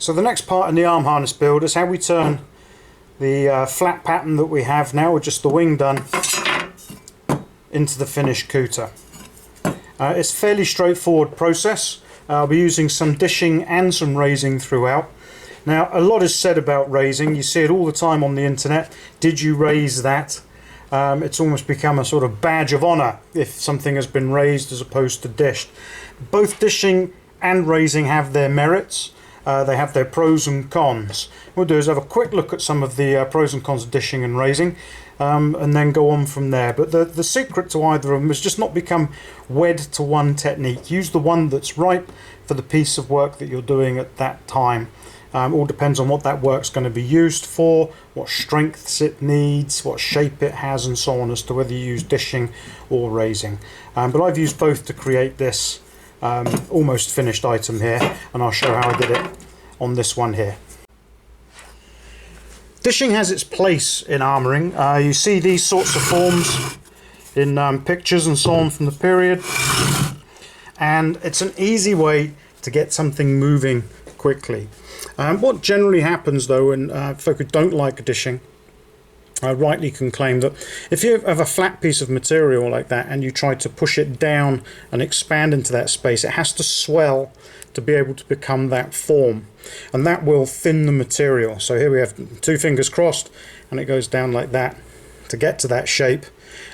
So the next part in the arm harness build is how we turn the flat pattern that we have now with just the wing done into the finished couter. It's a fairly straightforward process. I'll be using some dishing and some raising throughout. Now, a lot is said about raising. You see it all the time on the internet. Did you raise that? It's almost become a sort of badge of honour if something has been raised as opposed to dished. Both dishing and raising have their merits. They have their pros and cons. What we'll do is have a quick look at some of the pros and cons of dishing and raising, and then go on from there. But the secret to either of them is just not become wed to one technique. Use the one that's right for the piece of work that you're doing at that time. All depends on what that work's going to be used for, what strengths it needs, what shape it has, and so on, as to whether you use dishing or raising. But I've used both to create this almost finished item here, and I'll show how I did it on this one here. Dishing has its place in armouring. You see these sorts of forms in pictures and so on from the period, and it's an easy way to get something moving quickly. What generally happens though, and folk who don't like dishing rightly can claim that if you have a flat piece of material like that and you try to push it down and expand into that space, it has to swell to be able to become that form, and that will thin the material. So here we have two fingers crossed, and it goes down like that to get to that shape,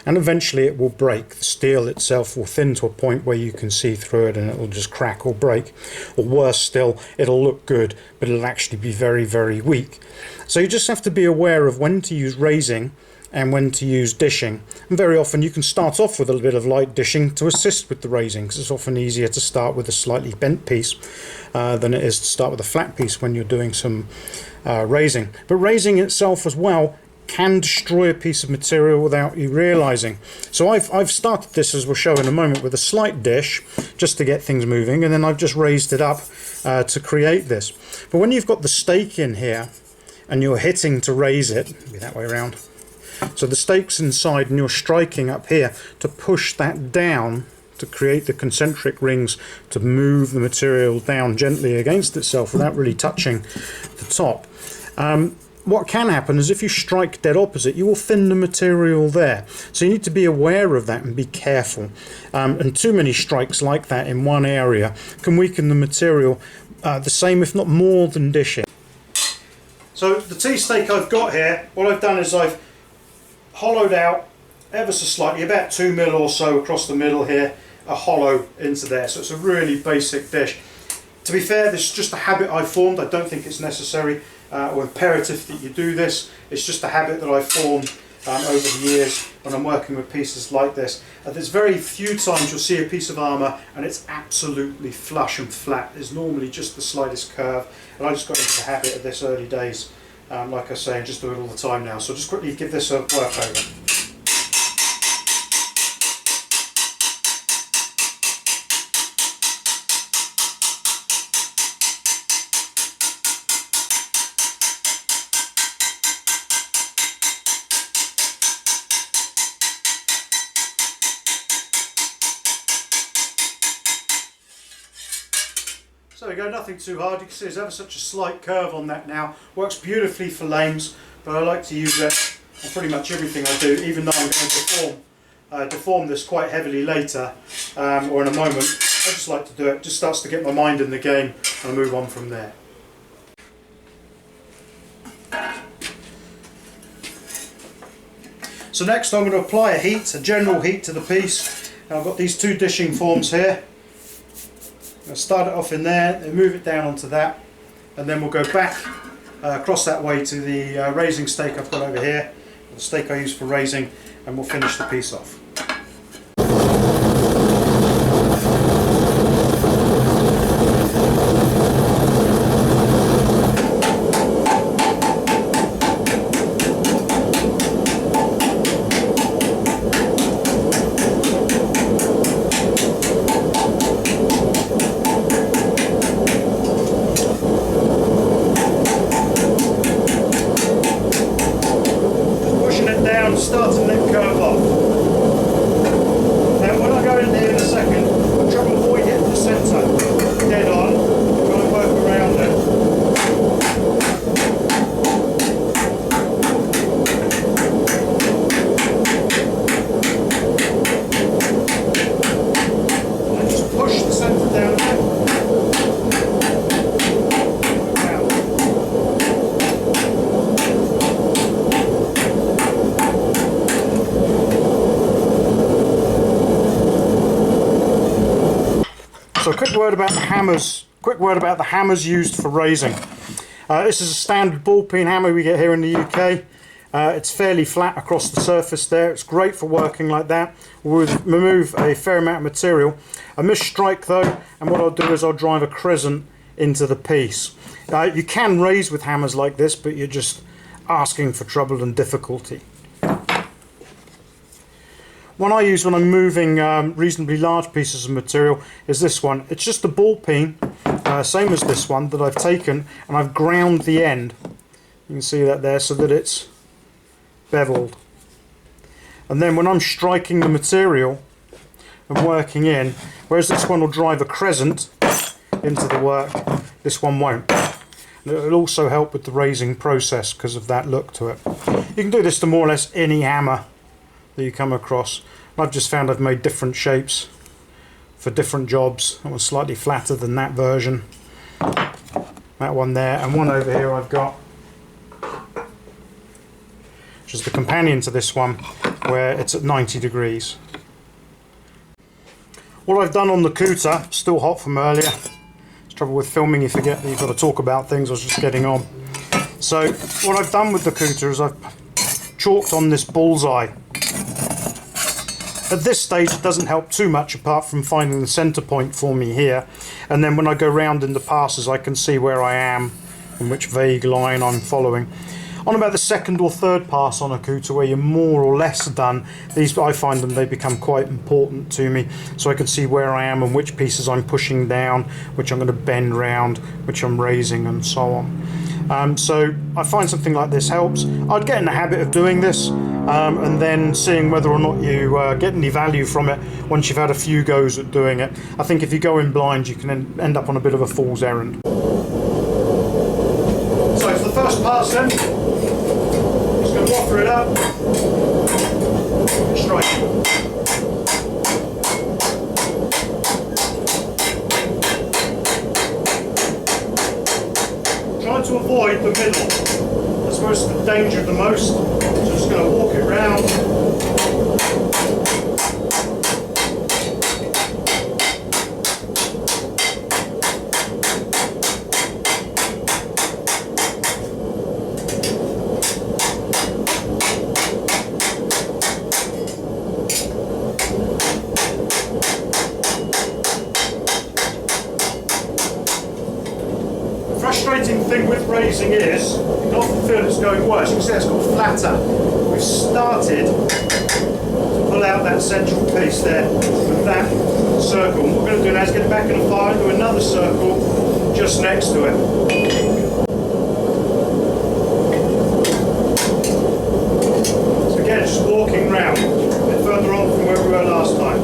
and eventually it will break. The steel itself will thin to a point where you can see through it and it will just crack or break, or worse still, it'll look good but it'll actually be very, very weak. So you just have to be aware of when to use raising and when to use dishing, and very often you can start off with a little bit of light dishing to assist with the raising, because it's often easier to start with a slightly bent piece than it is to start with a flat piece when you're doing some raising. But raising itself as well can destroy a piece of material without you realizing. So I've started this, as we'll show in a moment, with a slight dish just to get things moving, and then I've just raised it up to create this. But when you've got the stake in here and you're hitting to raise it, be that way around, so the stake's inside and you're striking up here to push that down to create the concentric rings to move the material down gently against itself without really touching the top. What can happen is if you strike dead opposite, you will thin the material there. So you need to be aware of that and be careful. And too many strikes like that in one area can weaken the material the same, if not more, than dishing. So the T-stake I've got here, what I've done is I've hollowed out ever so slightly, about 2 mil or so across the middle here, a hollow into there. So it's a really basic dish. To be fair, this is just a habit I formed. I don't think it's necessary or imperative that you do this. It's just a habit that I've formed over the years when I'm working with pieces like this. There's very few times you'll see a piece of armour and it's absolutely flush and flat. There's normally just the slightest curve, and I just got into the habit of this early days, like I say, and just do it all the time now. So just quickly give this a work over. So there we go, nothing too hard. You can see there's ever such a slight curve on that now. Works beautifully for lames, but I like to use it on pretty much everything I do, even though I'm going to deform this quite heavily later, or in a moment. I just like to do it. Just starts to get my mind in the game, and I move on from there. So next I'm going to apply a heat, a general heat to the piece. Now I've got these two dishing forms here. I'll start it off in there, then move it down onto that, and then we'll go back across that way to the raising stake I've got over here, the stake I use for raising, and we'll finish the piece off. Starting that curve off. So a quick word about the hammers. Quick word about the hammers used for raising. This is a standard ball peen hammer we get here in the UK. It's fairly flat across the surface there. It's great for working like that. We'll remove a fair amount of material. A misstrike though, and what I'll do is I'll drive a crescent into the piece. You can raise with hammers like this, but you're just asking for trouble and difficulty. One I use when I'm moving reasonably large pieces of material is this one. It's just a ball peen, same as this one, that I've taken and I've ground the end. You can see that there, so that it's beveled. And then when I'm striking the material and working in, whereas this one will drive a crescent into the work, this one won't. And it'll also help with the raising process because of that look to it. You can do this to more or less any hammer that you come across. I've just found I've made different shapes for different jobs. That one's slightly flatter than that version. That one there, and one over here I've got, which is the companion to this one, where it's at 90 degrees. What I've done on the couter, still hot from earlier. It's trouble with filming, you forget that you've got to talk about things. I was just getting on. So what I've done with the couter is I've chalked on this bullseye. At this stage it doesn't help too much apart from finding the centre point for me here, and then when I go round in the passes I can see where I am and which vague line I'm following. On about the second or third pass on a couter, where you're more or less done, these, I find them, they become quite important to me, so I can see where I am and which pieces I'm pushing down, which I'm going to bend round, which I'm raising, and so on. So I find something like this helps. I'd get in the habit of doing this and then seeing whether or not you get any value from it once you've had a few goes at doing it. I think if you go in blind you can end up on a bit of a fool's errand. So for the first pass then, just going to water it up, strike it. Try to avoid the middle. That's where it's the danger the most. So just going to walk it round. Frustrating thing with raising is, you can often feel it's going worse. You can see it's got flatter. We've started to pull out that central piece there with that circle. And what we're going to do now is get it back in the fire and do another circle just next to it. So again, just walking round, a bit further on from where we were last time.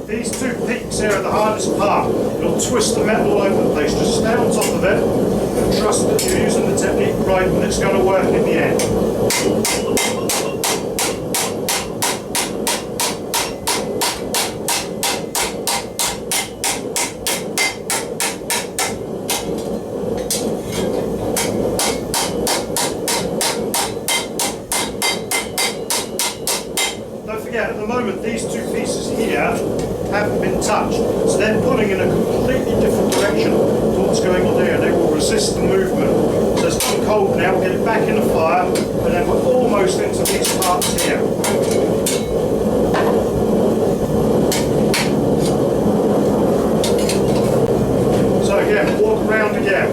These two peaks here are the hardest part. It'll twist the metal all over the place. Just stay on top of it and trust that you're using the technique right and it's going to work in the end. At the moment these two pieces here haven't been touched, so they're pulling in a completely different direction to what's going on here. They will resist the movement. So it's gone cold now, we'll get it back in the fire, and then we're almost into these parts here. So again, walk around again.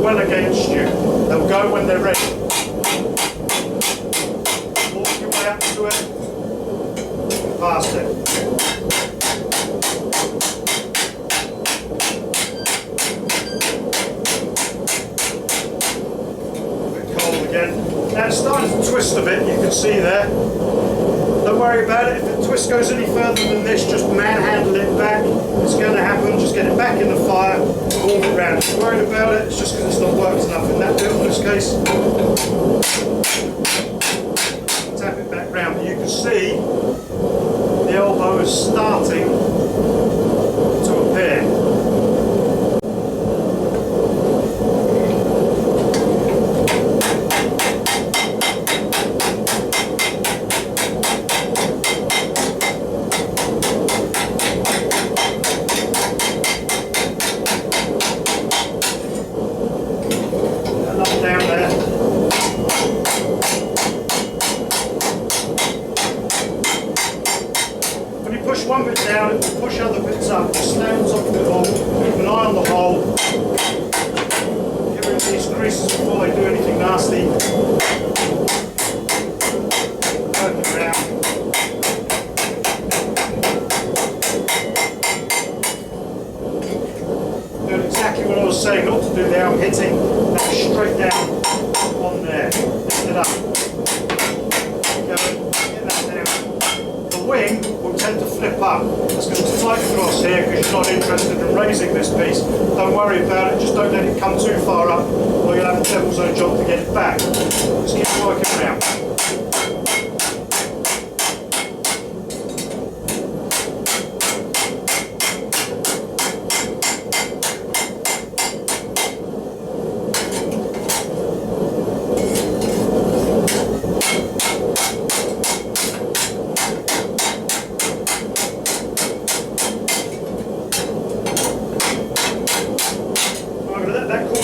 well against you. They'll go when they're ready. Walk your way up to it, past it. Now it's starting to twist a bit, you can see there. Don't worry about it, if the twist goes any further than this, just manhandle it back. It's going to happen, just get it back in the fire, warm it round. If you're worried about it, it's just because it's not worked enough in that bit in this case. Tap it back round, but you can see the elbow is starting to appear. Push one bit down, it will push other bits up. Just stay on top of it all, keep an eye on the hole. Get rid of these creases before they do anything nasty. Work it around. Doing exactly what I was saying not to do there. I'm hitting that straight down on there. Lift it up. Get that down. The wing will tend to flip up. It's going to tight across here because you're not interested in raising this piece. Don't worry about it, just don't let it come too far up or you'll have a devil's own job to get it back. Just keep working around.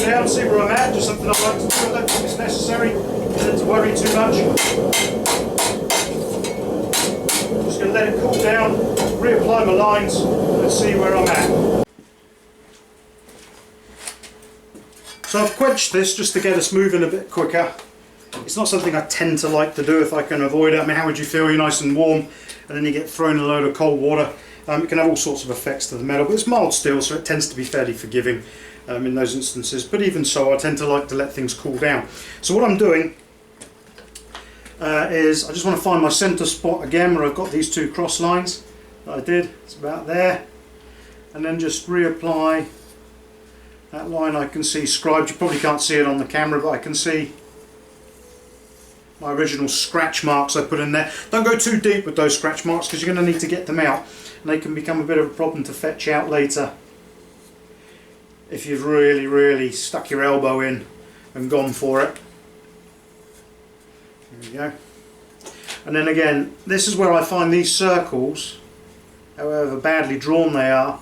Down, see where I'm at, just something I like to do. I don't think it's necessary to worry too much. Just going to let it cool down, reapply my lines and see where I'm at. So I've quenched this just to get us moving a bit quicker. It's not something I tend to like to do if I can avoid it. I mean, how would you feel? You're nice and warm and then you get thrown in a load of cold water. It can have all sorts of effects to the metal, but it's mild steel, so it tends to be fairly forgiving in those instances. But even so, I tend to like to let things cool down. So what I'm doing is I just want to find my centre spot again where I've got these two cross lines that I did. It's about there. And then just reapply that line. I can see scribed. You probably can't see it on the camera, but I can see my original scratch marks I put in there. Don't go too deep with those scratch marks because you're going to need to get them out, and they can become a bit of a problem to fetch out later if you've really stuck your elbow in and gone for it. There we go. And then again, this is where I find these circles, however badly drawn they are,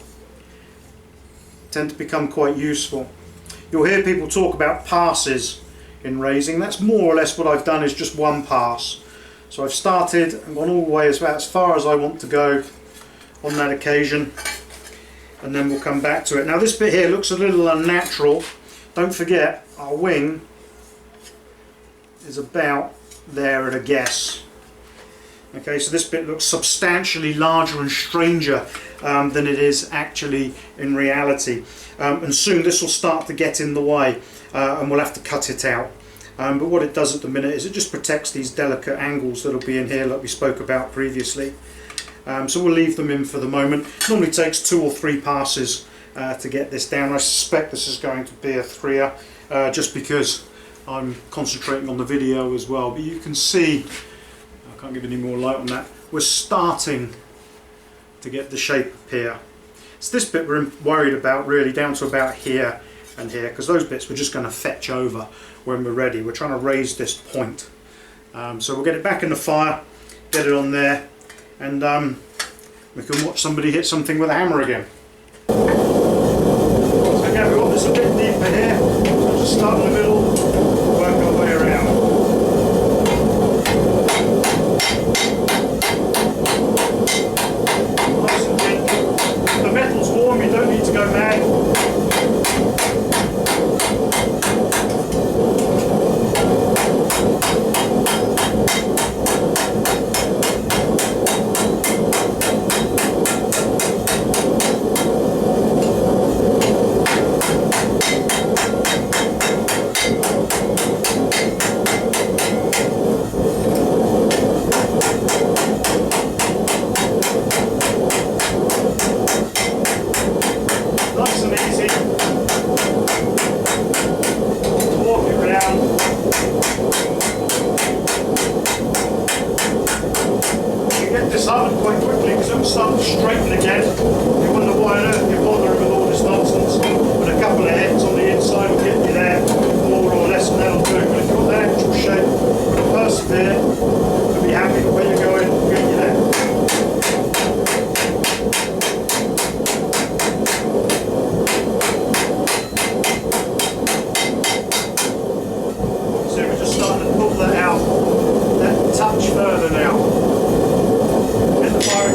tend to become quite useful. You'll hear people talk about passes in raising. That's more or less what I've done, is just one pass. So I've started and gone all the way as far as I want to go on that occasion, and then we'll come back to it. Now this bit here looks a little unnatural. Don't forget, our wing is about there at a guess. Okay, so this bit looks substantially larger and stranger than it is actually in reality. And soon this will start to get in the way and we'll have to cut it out. But what it does at the minute is it just protects these delicate angles that will be in here like we spoke about previously. So we'll leave them in for the moment. It normally takes 2 or 3 passes to get this down. I suspect this is going to be a 3er just because I'm concentrating on the video as well. But you can see, I can't give any more light on that, we're starting to get the shape appear. It's this bit we're worried about really, down to about here and here, because those bits we're just going to fetch over when we're ready. We're trying to raise this point. So we'll get it back in the fire, get it on there, and we can watch somebody hit something with a hammer again. So again, we've got this a bit deeper here, so we'll just start in the middle, work our way around. Nice and gentle. If the metal's warm, you don't need to go mad.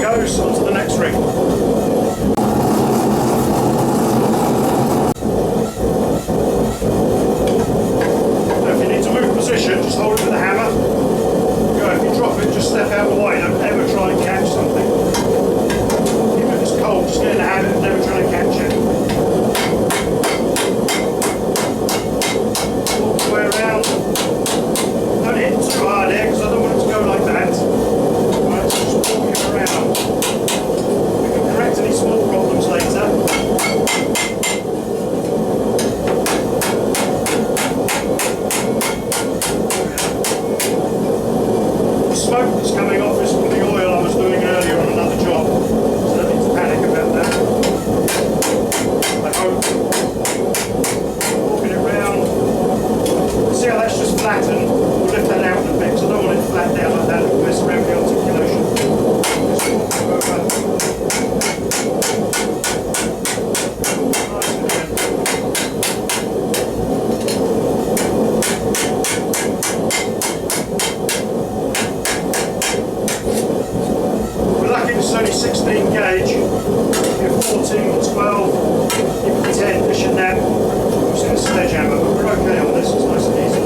it goes, on to the next ring. Now if you need to move position, just hold it with the hammer. Go, if you drop it, just step out of the way, don't ever try and catch something. Even if it's cold, just get in the habit of never trying to catch it. Walk the way around. Don't hit too hard here, because I don't want it to go like that. Right, so just walk it around. We can correct any small problems later. The smoke that's coming off is from the oil I was doing earlier on another job, so don't need to panic about that. I hope. Walking it round. See how that's just flattened? We'll lift that out in a bit, because I don't want it flat down like that, it'll mess around the articulation. Just walk it over. Nice and gentle. We're lucky this is only 16 gauge. If 14 or 12, even 10, pushing that. I'm using a sledgehammer, but we're okay on this, it's nice and easy.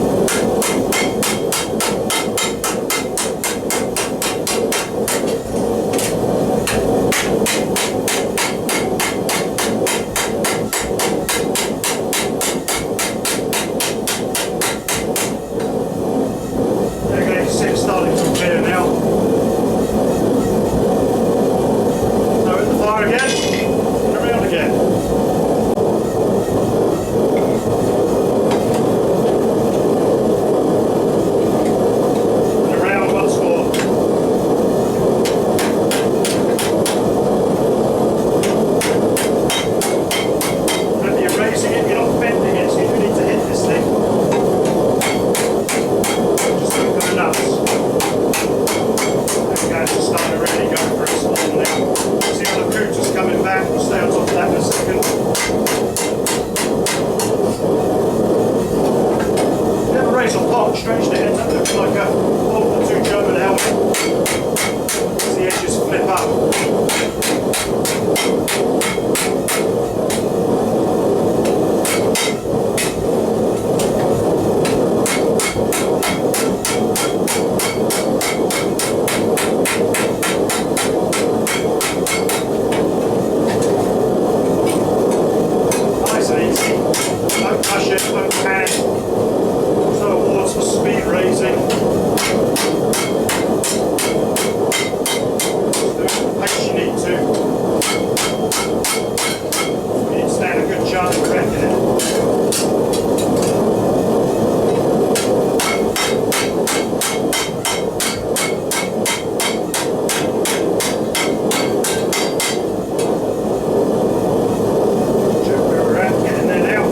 Okay, you see it's starting to appear now. So hit the fire again, and around again. Strangely, it ends up looking like a World War II German helmet. As the edges flip up. Nice and easy. Don't rush it, don't panic. For speed raising. Do it at the pace you need to. You need to stand a good chance of correcting it. Check where we're at, get in there now.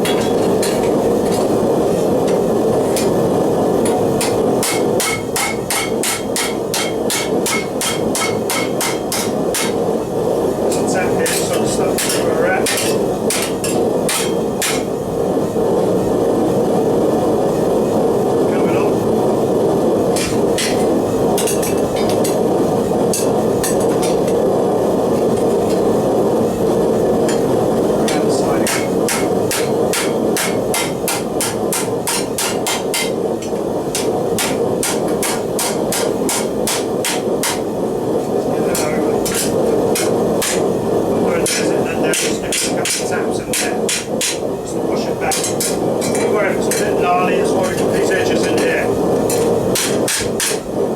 Taps in there, just to push it back. Where if it's a bit gnarly, it's why we put these edges in here.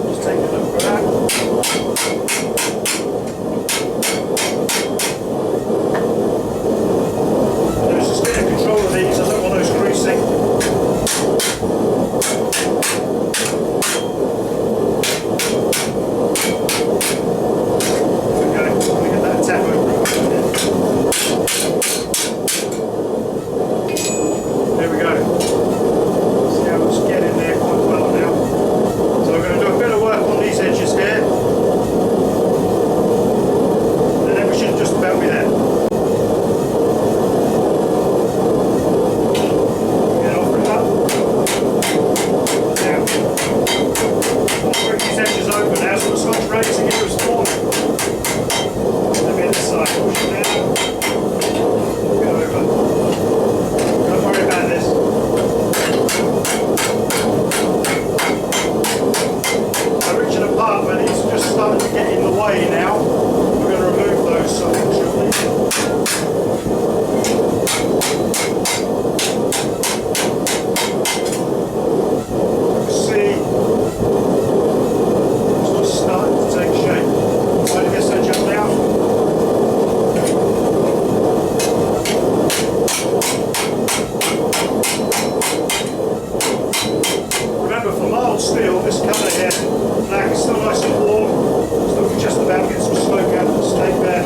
Just take a look at that. Let's just get control of these, I don't want those creasing. Okay, let me get that tap over. There we go. See how it's getting there quite well now. So we're going to do a bit of work on these edges here. And then we should just about be there. Get over it up. Now, I'll bring these edges over now so the Scotch raising it was forming. colour here. Black is still nice and warm. So we just about get some smoke out of the steak there.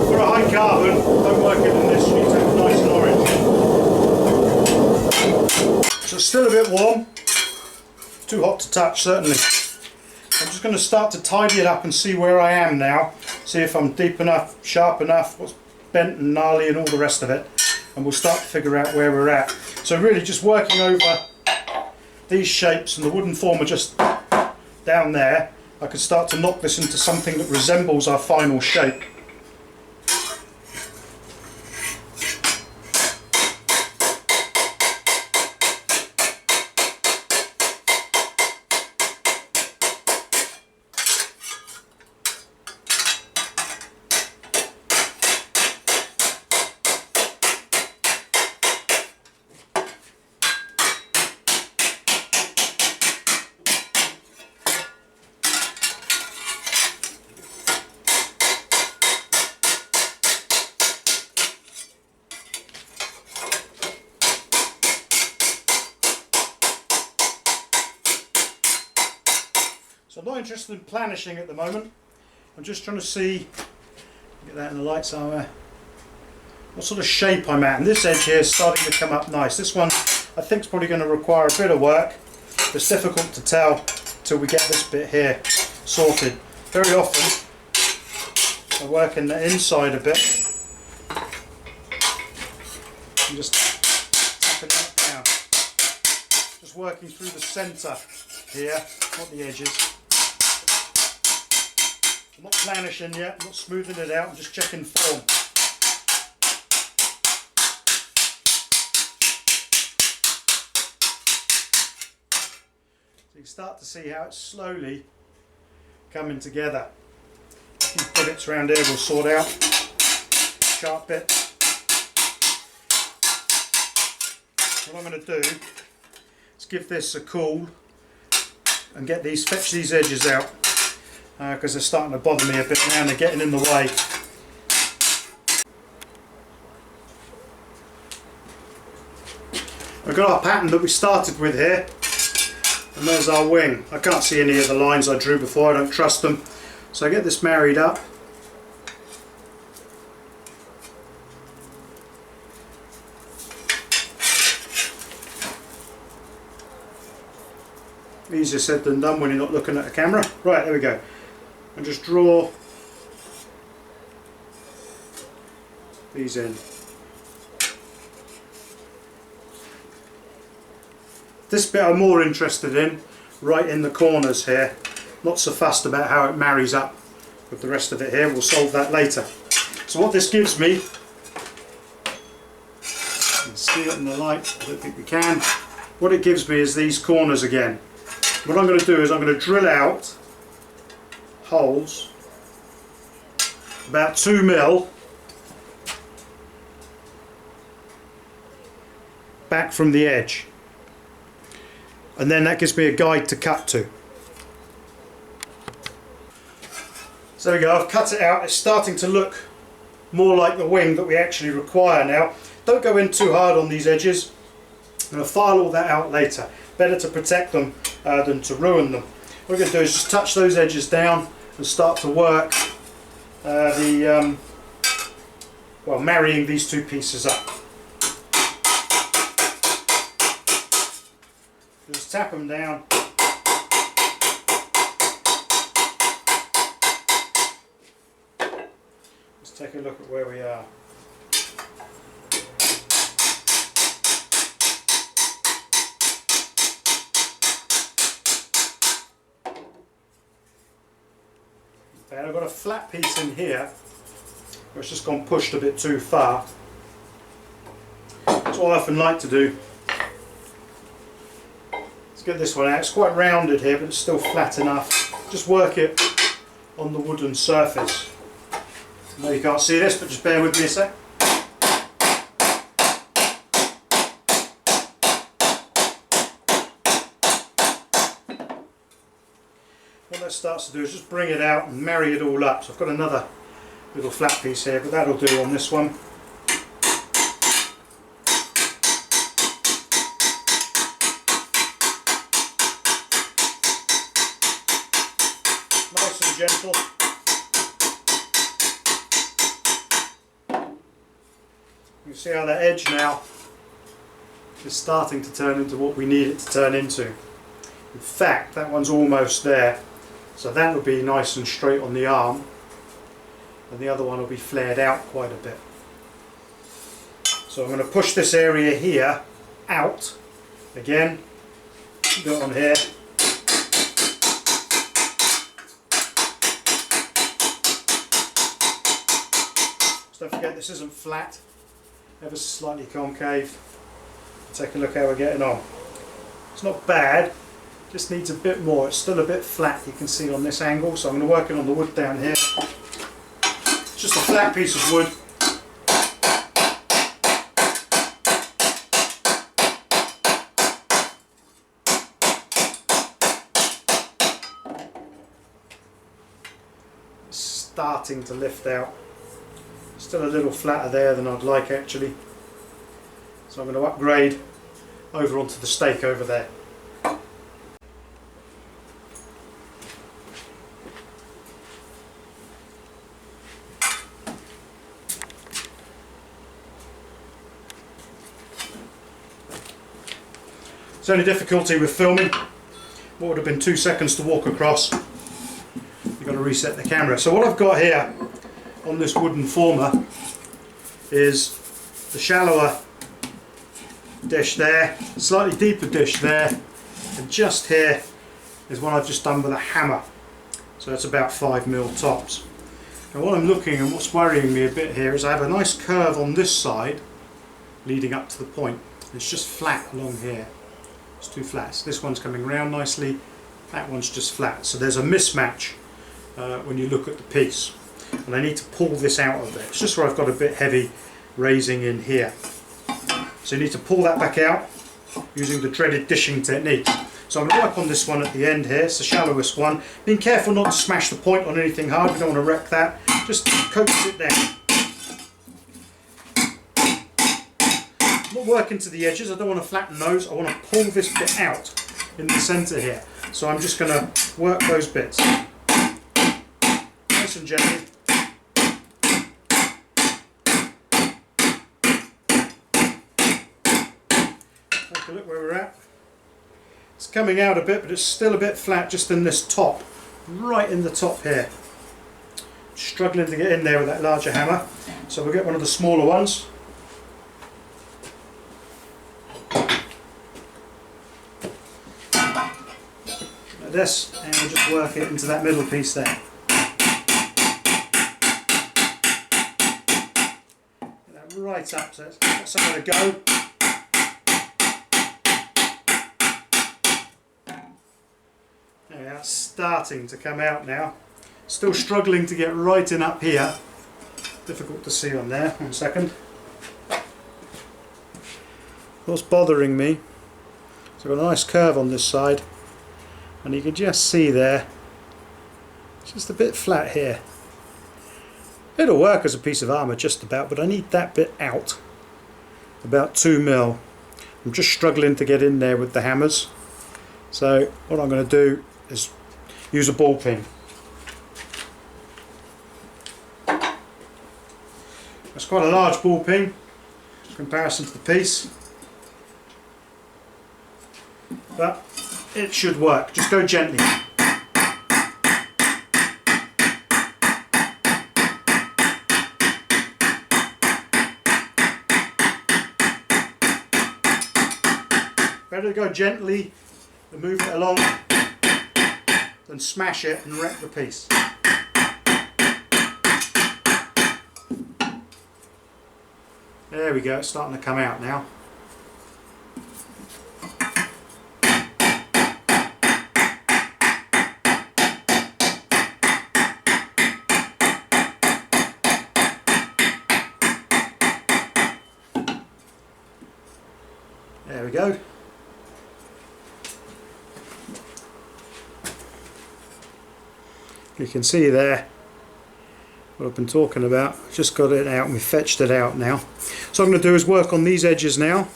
For a high carbon, don't work it in this, you need to have it nice and orange. So it's still a bit warm. Too hot to touch, certainly. I'm just going to start to tidy it up and see where I am now. See if I'm deep enough, sharp enough, what's bent and gnarly and all the rest of it. And we'll start to figure out where we're at. So really just working over these shapes, and the wooden form are just down there. I can start to knock this into something that resembles our final shape. So I'm not interested in planishing at the moment. I'm just trying to see, get that in the light somewhere, what sort of shape I'm at. And this edge here is starting to come up nice. This one I think is probably going to require a bit of work. It's difficult to tell till we get this bit here sorted. Very often I work in the inside a bit and just tapping that down. Just working through the centre here, not the edges. I'm not planishing yet, I'm not smoothing it out, I'm just checking form. So you can start to see how it's slowly coming together. A few bits around here we'll sort out. Sharp bits. What I'm going to do is give this a cool and get these, fetch these edges out. Because they're starting to bother me a bit now and they're getting in the way. We've got our pattern that we started with here, and there's our wing. I can't see any of the lines I drew before, I don't trust them. So I get this married up. Easier said than done when you're not looking at a camera. Right, there we go. And just draw these in. This bit I'm more interested in, right in the corners here. Not so fussed about how it marries up with the rest of it here. We'll solve that later. So what this gives me, you can see it in the light, I don't think we can. What it gives me is these corners again. What I'm going to do is I'm going to drill out holes about 2 mil back from the edge, and then that gives me a guide to cut to. So there we go, I've cut it out. It's starting to look more like the wing that we actually require now. Don't go in too hard on these edges. I'm going to file all that out later. Better to protect them than to ruin them. What we're going to do is just touch those edges down and start to work marrying these two pieces up. Just tap them down. Let's take a look at where we are. And I've got a flat piece in here where it's just gone pushed a bit too far. That's what I often like to do. Let's get this one out. It's quite rounded here, but it's still flat enough. Just work it on the wooden surface. I know you can't see this, but just bear with me a sec. What that starts to do is just bring it out and marry it all up. So I've got another little flat piece here, but that'll do on this one. and gentle. You see how that edge now is starting to turn into what we need it to turn into. In fact, that one's almost there. So that will be nice and straight on the arm, and the other one will be flared out quite a bit. So I'm going to push this area here out again, do it on here. Just don't forget this isn't flat, ever so slightly concave. Take a look how we're getting on. It's not bad, just needs a bit more. It's still a bit flat, you can see on this angle, so I'm going to work it on the wood down here. It's just a flat piece of wood. It's starting to lift out. Still a little flatter there than I'd like actually. So I'm going to upgrade over onto the stake over there. It's only difficulty with filming. What would have been 2 seconds to walk across, you've got to reset the camera. So what I've got here on this wooden former is the shallower dish there, slightly deeper dish there, and just here is what I've just done with a hammer. So that's about 5mm tops. Now what I'm looking and what's worrying me a bit here is I have a nice curve on this side leading up to the point. It's just flat along here. It's too flat. So this one's coming round nicely, that one's just flat. So there's a mismatch when you look at the piece. And I need to pull this out of there. It's just where I've got a bit heavy raising in here. So you need to pull that back out using the dreaded dishing technique. So I'm going to work on this one at the end here. It's the shallowest one. Being careful not to smash the point on anything hard. We don't want to wreck that. Just coax it down. I'm not working to the edges. I don't want to flatten those. I want to pull this bit out in the centre here. So I'm just going to work those bits. Nice and gently. Take a look where we're at. It's coming out a bit, but it's still a bit flat just in this top, right in the top here. Struggling to get in there with that larger hammer, so we'll get one of the smaller ones. Like this, and we'll just work it into that middle piece there. Get that right up, so it's got somewhere to go. Yeah, it's starting to come out now. Still struggling to get right in up here. Difficult to see on there. 1 second. What's bothering me? So I've got a nice curve on this side, and you can just see there, it's just a bit flat here. It'll work as a piece of armour just about, but I need that bit out. About 2mm. I'm just struggling to get in there with the hammers. So what I'm going to do is use a ball peen. That's quite a large ball peen in comparison to the piece, but it should work. Just go gently. Better go gently and move it along than smash it and wreck the piece. There we go, it's starting to come out now. There we go. You can see there what I've been talking about. Just got it out and we fetched it out now. So what I'm going to do is work on these edges now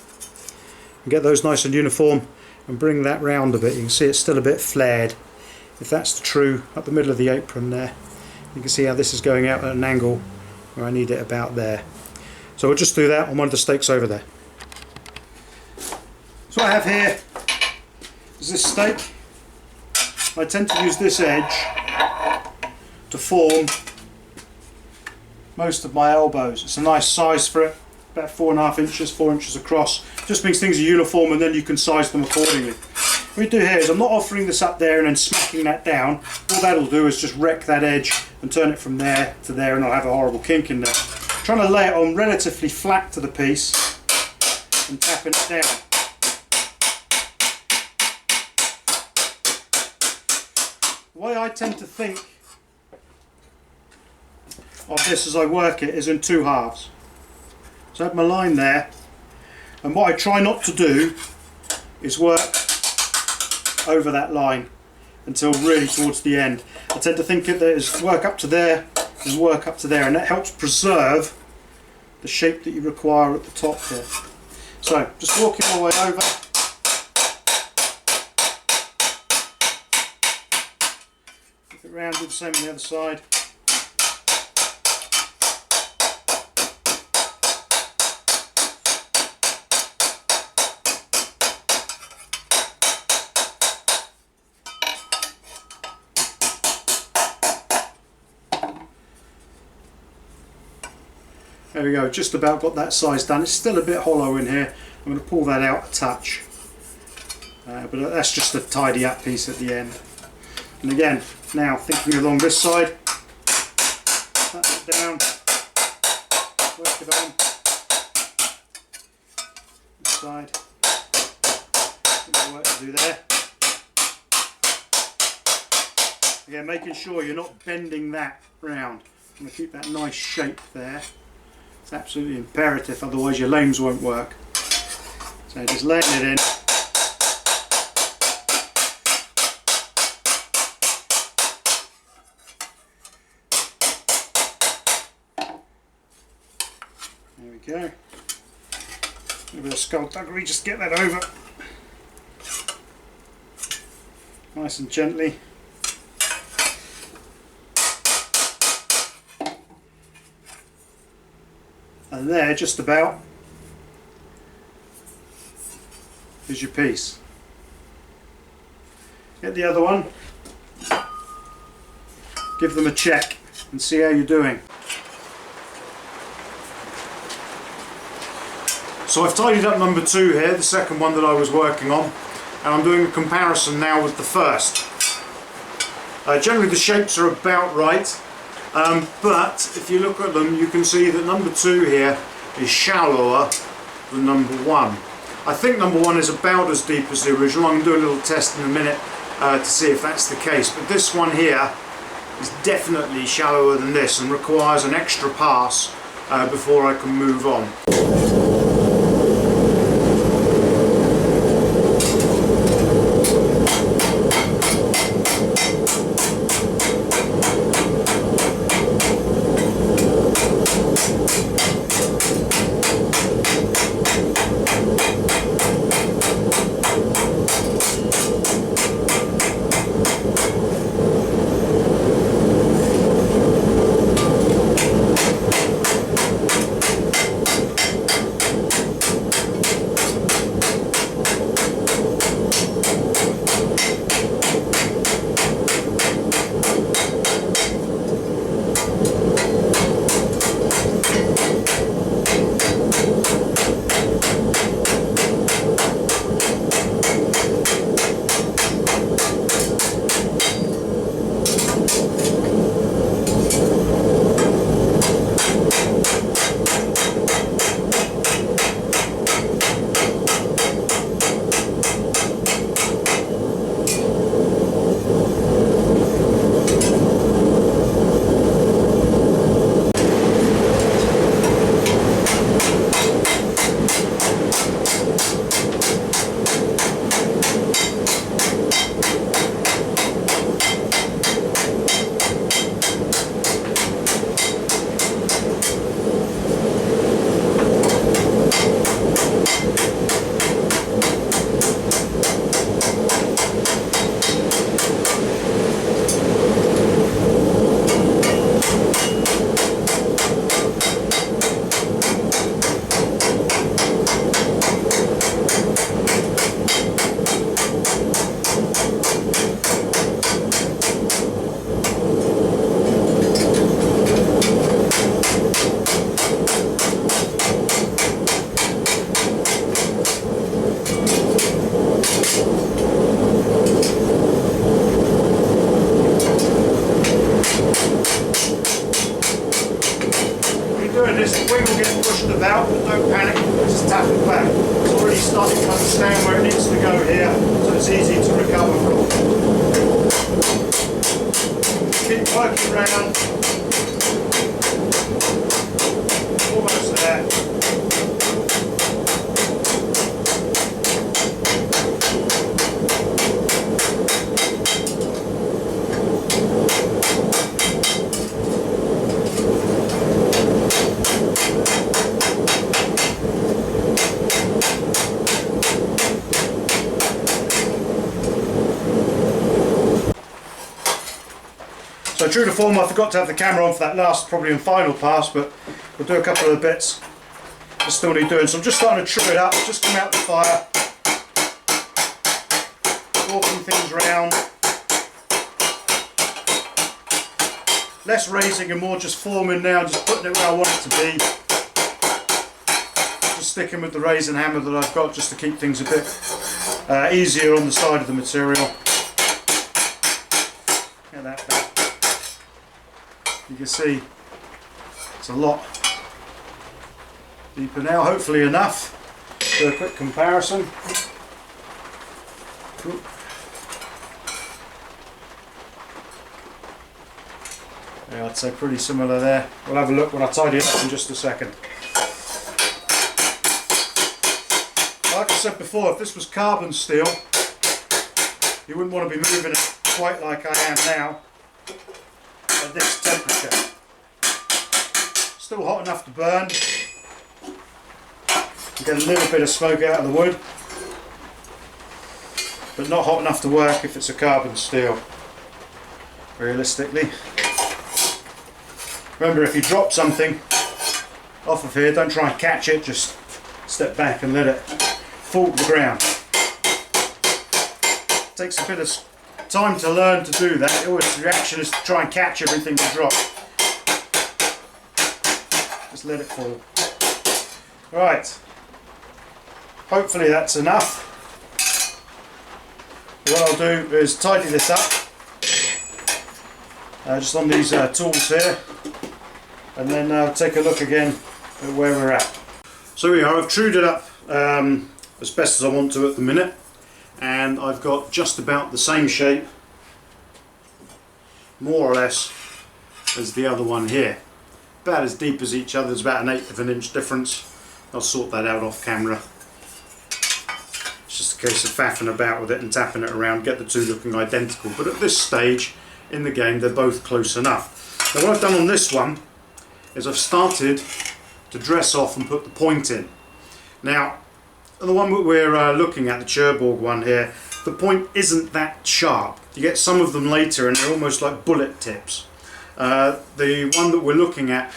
and get those nice and uniform and bring that round a bit. You can see it's still a bit flared if that's true, up the middle of the apron there. You can see how this is going out at an angle where I need it about there. So we'll just do that on one of the stakes over there. So what I have here is this stake. I tend to use this edge to form most of my elbows. It's a nice size for it, about 4.5 inches, 4 inches across. Just means things are uniform and then you can size them accordingly. What we do here is I'm not offering this up there and then smacking that down. All that'll do is just wreck that edge and turn it from there to there, and I'll have a horrible kink in there. I'm trying to lay it on relatively flat to the piece and tapping it down. The way I tend to think of this as I work it is in 2 halves. So I have my line there, and what I try not to do is work over that line until really towards the end. I tend to think that there's work up to there and work up to there, and that helps preserve the shape that you require at the top there. So just walking my way over. Flip it round, do the same on the other side. There we go, just about got that size done. It's still a bit hollow in here. I'm going to pull that out a touch. But that's just a tidy up piece at the end. And again, now thinking along this side, tap it down, work it on. This side, work to do there. Again, making sure you're not bending that round. I'm going to keep that nice shape there. It's absolutely imperative, otherwise your lames won't work. So just laying it in. There we go. A bit of skullduggery, just get that over. Nice and gently. And there, just about, is your piece. Get the other one, give them a check and see how you're doing. So I've tidied up number 2 here, the second one that I was working on, and I'm doing a comparison now with the first. Generally the shapes are about right. But if you look at them, you can see that number 2 here is shallower than number 1. I think number 1 is about as deep as the original. I'm going to do a little test in a minute to see if that's the case. But this one here is definitely shallower than this and requires an extra pass before I can move on. round. Almost there. So true to form, I forgot to have the camera on for that last, probably and final pass, but we'll do a couple of the bits I still need doing. So I'm just starting to trim it up, just come out the fire, walking things around. Less raising and more just forming now, just putting it where I want it to be. Just sticking with the raising hammer that I've got just to keep things a bit easier on the side of the material. Get that back. You can see it's a lot deeper now, hopefully enough. Do a quick comparison. Yeah, I'd say pretty similar there. We'll have a look when I tidy it up in just a second. Like I said before, if this was carbon steel, you wouldn't want to be moving it quite like I am now at this temperature. Still hot enough to burn. You get a little bit of smoke out of the wood, but not hot enough to work if it's a carbon steel, realistically. Remember, if you drop something off of here, don't try and catch it, just step back and let it fall to the ground. It takes a bit of time to learn to do that. Always the reaction is to try and catch everything you drop. Just let it fall. Right. Hopefully that's enough. What I'll do is tidy this up. Just on these tools here. And then I'll take a look again at where we're at. So here we are. I've trued it up as best as I want to at the minute. And I've got just about the same shape, more or less, as the other one here. About as deep as each other, there's about 1/8 of an inch difference. I'll sort that out off camera. It's just a case of faffing about with it and tapping it around, get the two looking identical. But at this stage in the game, they're both close enough. Now what I've done on this one is I've started to dress off and put the point in. Now, the one that we're looking at, the Cherbourg one here, the point isn't that sharp. You get some of them later and they're almost like bullet tips. The one that we're looking at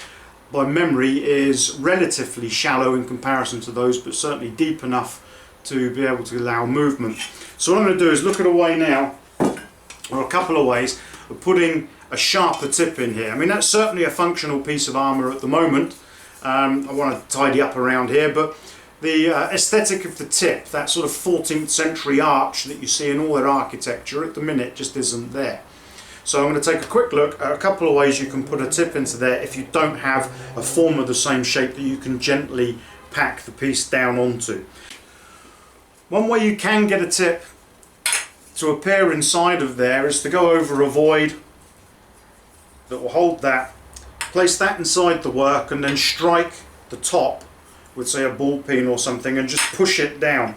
by memory is relatively shallow in comparison to those, but certainly deep enough to be able to allow movement. So what I'm going to do is look at a way now, or a couple of ways, of putting a sharper tip in here. I mean, that's certainly a functional piece of armour at the moment. I want to tidy up around here, but the aesthetic of the tip, that sort of 14th century arch that you see in all their architecture, at the minute just isn't there. So I'm going to take a quick look at a couple of ways you can put a tip into there if you don't have a form of the same shape that you can gently pack the piece down onto. One way you can get a tip to appear inside of there is to go over a void that will hold that, place that inside the work and then strike the top with, say, a ball peen or something and just push it down,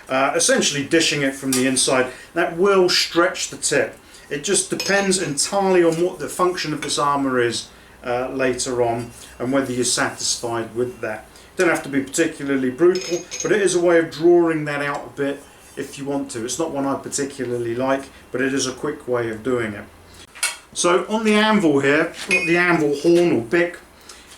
essentially dishing it from the inside. That will stretch the tip. It just depends entirely on what the function of this armour is later on and whether you're satisfied with that. It don't have to be particularly brutal, but it is a way of drawing that out a bit if you want to. It's not one I particularly like, but it is a quick way of doing it. So on the anvil here, the anvil horn or bick,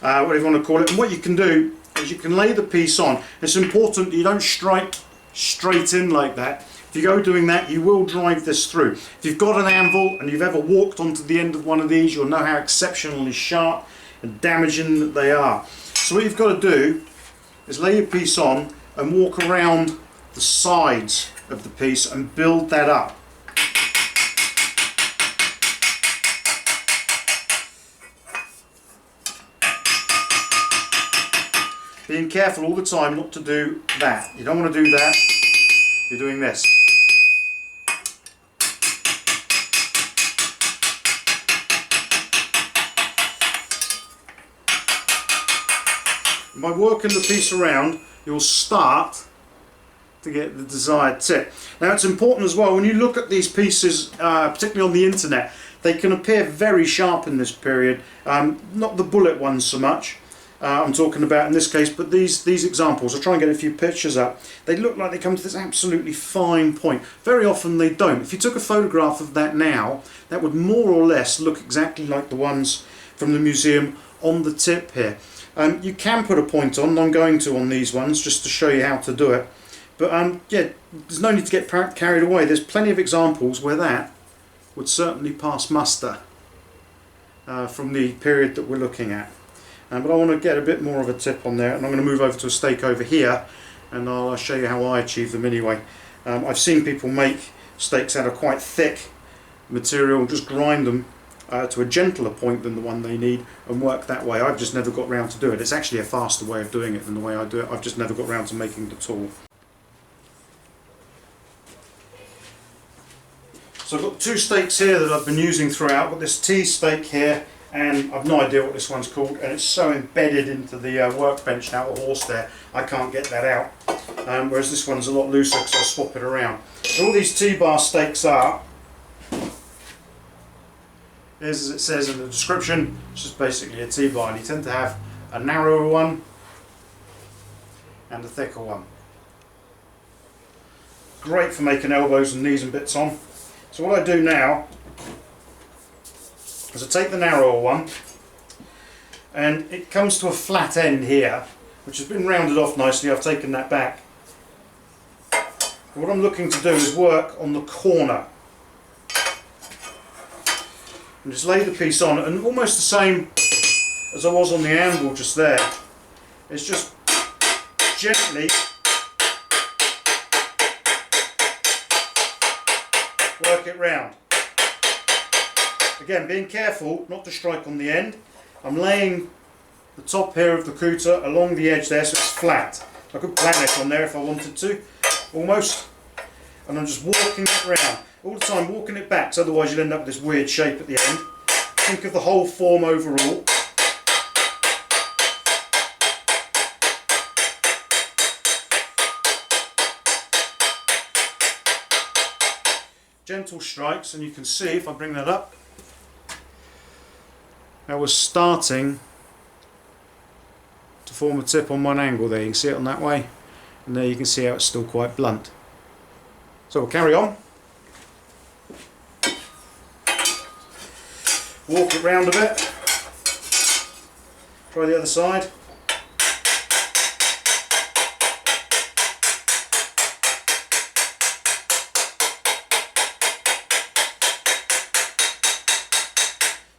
whatever you want to call it, and what you can do is you can lay the piece on. It's important that you don't strike straight in like that. If you go doing that, you will drive this through. If you've got an anvil and you've ever walked onto the end of one of these, you'll know how exceptionally sharp and damaging that they are. So what you've got to do is lay your piece on and walk around the sides of the piece and build that up. Being careful all the time not to do that. You don't want to do that. You're doing this. And by working the piece around, you'll start to get the desired tip. Now it's important as well, when you look at these pieces, particularly on the internet, they can appear very sharp in this period. Not the bullet ones so much, I'm talking about in this case, but these examples, I'll try and get a few pictures up. They look like they come to this absolutely fine point. Very often they don't. If you took a photograph of that now, that would more or less look exactly like the ones from the museum on the tip here. You can put a point on, and I'm going to on these ones just to show you how to do it. But yeah, there's no need to get carried away. There's plenty of examples where that would certainly pass muster from the period that we're looking at. But I want to get a bit more of a tip on there, and I'm going to move over to a stake over here, and I'll show you how I achieve them anyway. I've seen people make stakes out of quite thick material, just grind them to a gentler point than the one they need and work that way. I've just never got round to do it. It's actually a faster way of doing it than the way I do it. I've just never got round to making the tool. So I've got two stakes here that I've been using throughout. I've got this T stake here, and I've no idea what this one's called, and it's so embedded into the workbench now, the horse there, I can't get that out. Whereas this one's a lot looser because I'll swap it around. So all these T-bar stakes are, as it says in the description, it's just basically a T-bar, and you tend to have a narrower one and a thicker one. Great for making elbows and knees and bits on. So what I do now is I take the narrower one, and it comes to a flat end here, which has been rounded off nicely. I've taken that back. What I'm looking to do is work on the corner. And just lay the piece on, and almost the same as I was on the anvil just there. It's just gently work it round. Again, being careful not to strike on the end. I'm laying the top here of the couter along the edge there so it's flat. I could planish on there if I wanted to, almost. And I'm just walking it round. All the time walking it back, so otherwise you'll end up with this weird shape at the end. Think of the whole form overall. Gentle strikes, and you can see, if I bring that up, now we're starting to form a tip on one angle there. You can see it on that way, and there you can see how it's still quite blunt. So we'll carry on. Walk it round a bit. Try the other side.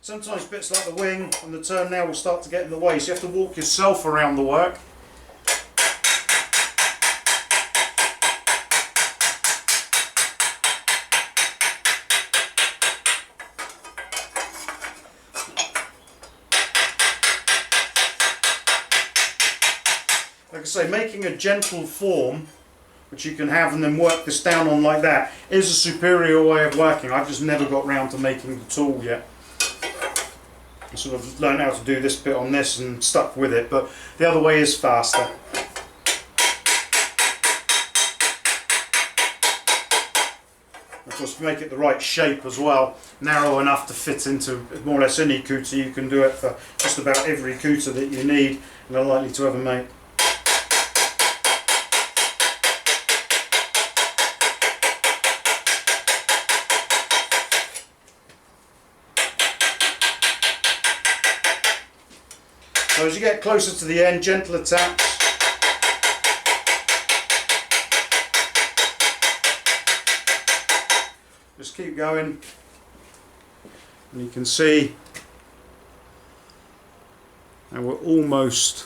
Sometimes bits like the wing and the turnail will start to get in the way, so you have to walk yourself around the work. Like I say, making a gentle form which you can have and then work this down on like that is a superior way of working. I've just never got round to making the tool yet. I sort of learned how to do this bit on this and stuck with it, but the other way is faster. Of course, if you make it the right shape as well, narrow enough to fit into more or less any couter, you can do it for just about every couter that you need and are likely to ever make. So as you get closer to the end, gentler taps. Just keep going, and you can see and we're almost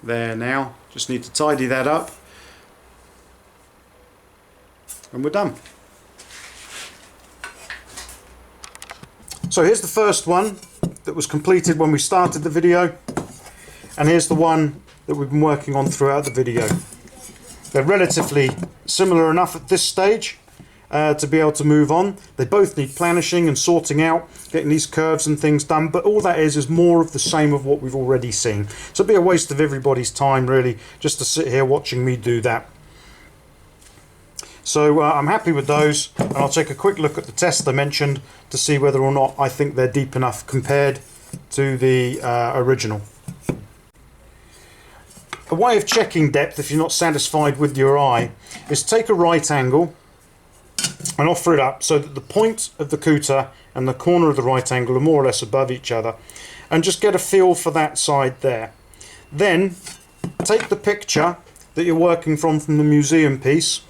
there now. Just need to tidy that up, and we're done. So here's the first one that was completed when we started the video, and here's the one that we've been working on throughout the video. They're relatively similar enough at this stage, to be able to move on. They both need planishing and sorting out, getting these curves and things done, but all that is more of the same of what we've already seen. So it'd be a waste of everybody's time really just to sit here watching me do that. So I'm happy with those, and I'll take a quick look at the test I mentioned to see whether or not I think they're deep enough compared to the original. A way of checking depth if you're not satisfied with your eye is take a right angle and offer it up so that the point of the couter and the corner of the right angle are more or less above each other, and just get a feel for that side there. Then take the picture that you're working from the museum piece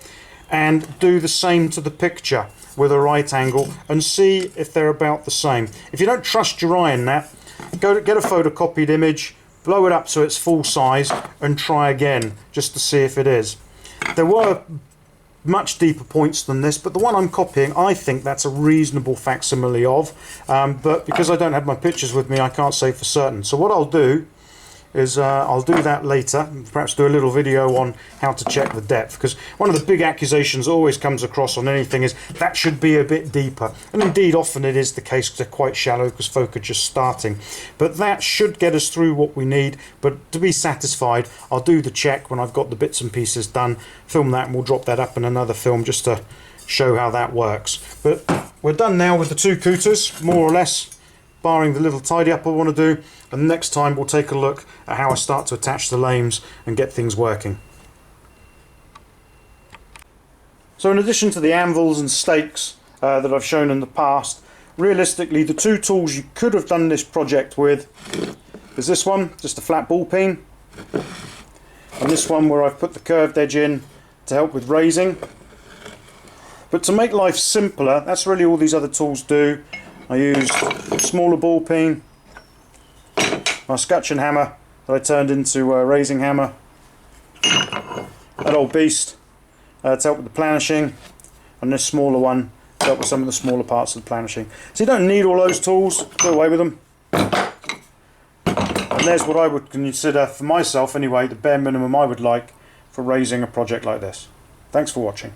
and do the same to the picture with a right angle and see if they're about the same. If you don't trust your eye in that, go to get a photocopied image, blow it up so it's full size and try again just to see if it is. There were much deeper points than this, but the one I'm copying, I think that's a reasonable facsimile of, but because I don't have my pictures with me, I can't say for certain. So what I'll do is I'll do that later, perhaps do a little video on how to check the depth, because one of the big accusations that always comes across on anything is that should be a bit deeper, and indeed often it is the case because they're quite shallow because folk are just starting, but that should get us through what we need. But to be satisfied, I'll do the check when I've got the bits and pieces done, film that, and we'll drop that up in another film just to show how that works. But we're done now with the two couters, more or less, barring the little tidy up I want to do, and next time we'll take a look at how I start to attach the lames and get things working. So in addition to the anvils and stakes that I've shown in the past, realistically the two tools you could have done this project with is this one, just a flat ball peen, and this one where I've put the curved edge in to help with raising. But to make life simpler, that's really all these other tools do. I used a smaller ball peen, my scutcheon hammer that I turned into a raising hammer, that old beast to help with the planishing, and this smaller one to help with some of the smaller parts of the planishing. So you don't need all those tools, go away with them. And there's what I would consider, for myself anyway, the bare minimum I would like for raising a project like this. Thanks for watching.